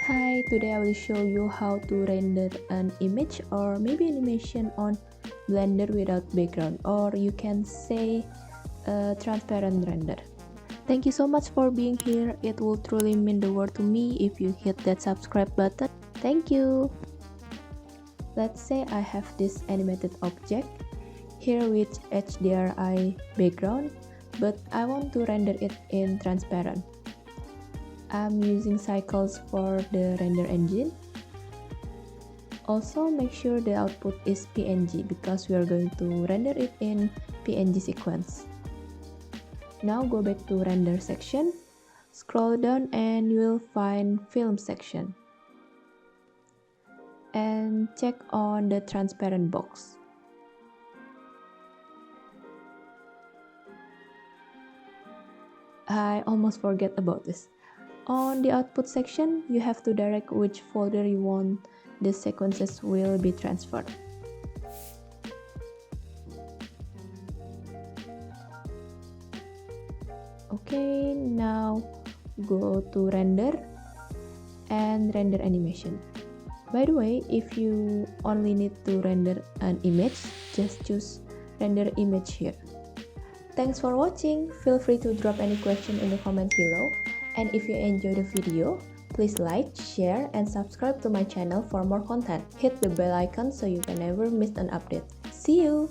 Hi, today I will show you how to render an image or maybe animation on Blender without background, or you can say a transparent render. Thank you so much for being here. It will truly mean the world to me if you hit that subscribe button. Thank you. Let's say I have this animated object here with HDRI background, but I want to render it in transparent. I'm using cycles for the render engine. Also, make sure the output is PNG because we are going to render it in PNG sequence. Now go back to render section, scroll down and you will find film section. And check on the transparent box. I almost forget about this. On the output section, you have to direct which folder you want the sequences will be transferred. Okay, now go to render and render animation. By the way, if you only need to render an image, just choose render image here. Thanks for watching. Feel free to drop any question in the comment below. And if you enjoyed the video, please like, share, and subscribe to my channel for more content. Hit the bell icon so you can never miss an update. See you!